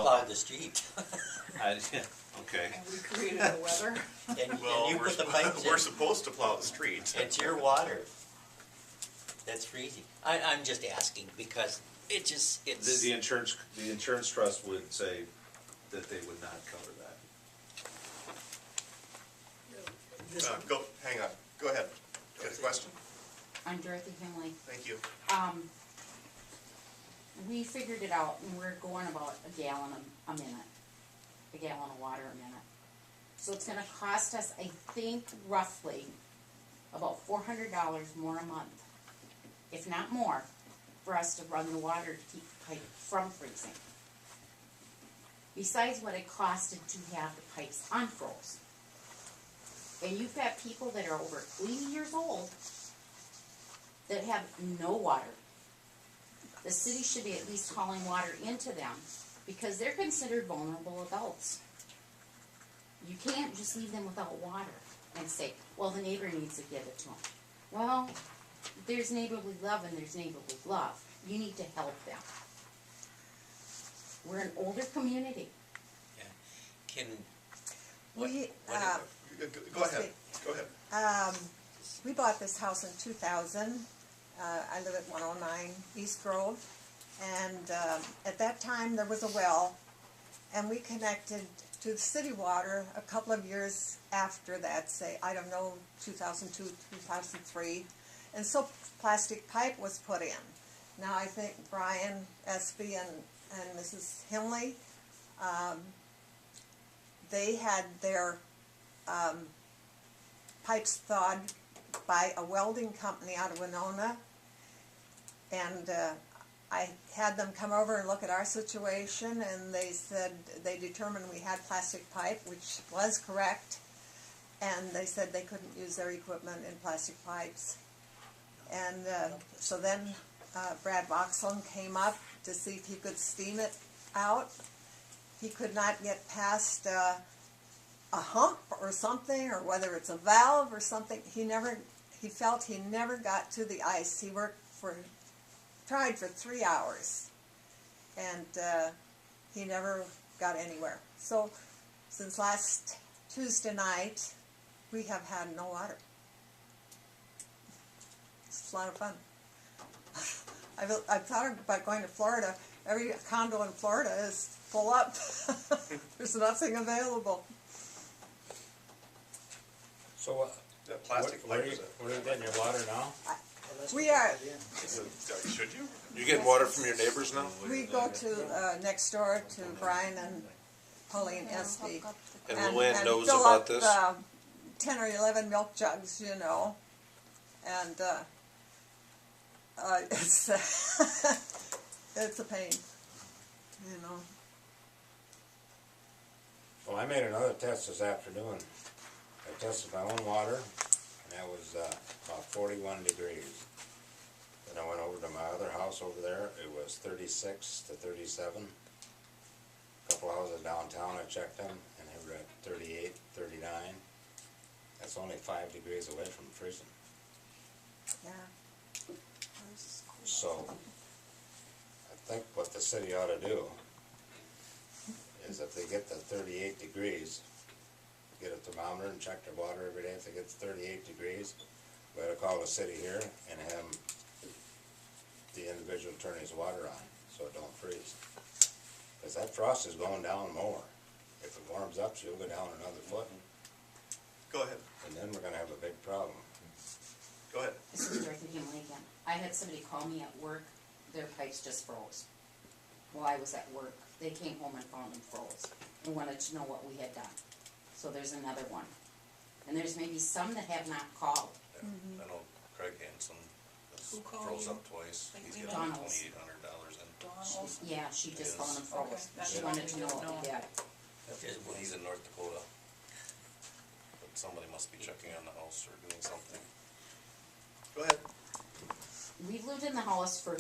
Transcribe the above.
plowed the street. Okay. And we created the weather. And Well, you put the pipes in. we're supposed to plow the street. It's your water. That's freezing. I'm just asking because it just, it's. The insurance trust would say that they would not cover that. Hang on, go ahead. Got a question? I'm Dorothy Finley. Thank you. We figured it out, and we're going about a gallon a minute, a gallon of water a minute. So it's gonna cost us, I think, roughly about $400 more a month, if not more, for us to run the water to keep the pipe from freezing. Besides what it costed to have the pipes unfroze. And you've got people that are over 80 years old that have no water. The city should be at least hauling water into them because they're considered vulnerable adults. You can't just leave them without water and say, well, the neighbor needs to give it to them. Well, there's neighborly love and there's neighborly love. You need to help them. We're an older community. Yeah. Can. We, Go ahead, go ahead. we bought this house in 2000. I live at 109 East Grove, and at that time there was a well, and we connected to the city water a couple of years after that, say, I don't know, 2002, 2003, and so plastic pipe was put in. Now I think Brian Espy and Mrs. Himley, they had their pipes thawed by a welding company out of Winona, and I had them come over and look at our situation, and they said they determined we had plastic pipe, which was correct, and they said they couldn't use their equipment in plastic pipes. And so then Brad Voxlin came up to see if he could steam it out. He could not get past a hump or something, or whether it's a valve or something. He felt he never got to the ice. He tried for 3 hours, and he never got anywhere. So since last Tuesday night, we have had no water. It's a lot of fun. I've thought about going to Florida. Every condo in Florida is full up. There's nothing available. So Plastic where pipe are is you getting your water now? We are. Should you? You get water from your neighbors now? We go to next door to Brian and Pauline Espy. And Luann knows fill about up, this? 10 or 11 milk jugs, you know, and it's it's a pain, you know. Well, I made another test this afternoon. I tested my own water, and that was about 41 degrees. Then I went over to my other house over there. It was 36 to 37. A couple houses downtown, I checked them, and they were at 38, 39. That's only 5 degrees away from freezing. Yeah. So, I think what the city ought to do is if they get to 38 degrees, get a thermometer and check their water every day. If it gets 38 degrees, we ought to call the city here and have the individual turn his water on so it don't freeze. Because that frost is going down more. If it warms up, she'll go down another foot. Go ahead, And then we're going to have a big problem. go ahead. This is Dorothy Himley again. I had somebody call me at work, their pipes just froze. While I was at work, they came home and found them froze and wanted to know what we had done. So there's another one. And there's maybe some that have not called. I know Craig Hansen Who called froze you? up twice. Think He's we got know? $2,800 in. Donald? Yeah, she just Yes. found them froze. Okay, that's She what wanted we to know didn't what we know. did. Well, he's in North Dakota. But somebody must be checking on the house or doing something. Go ahead. We've lived in the house for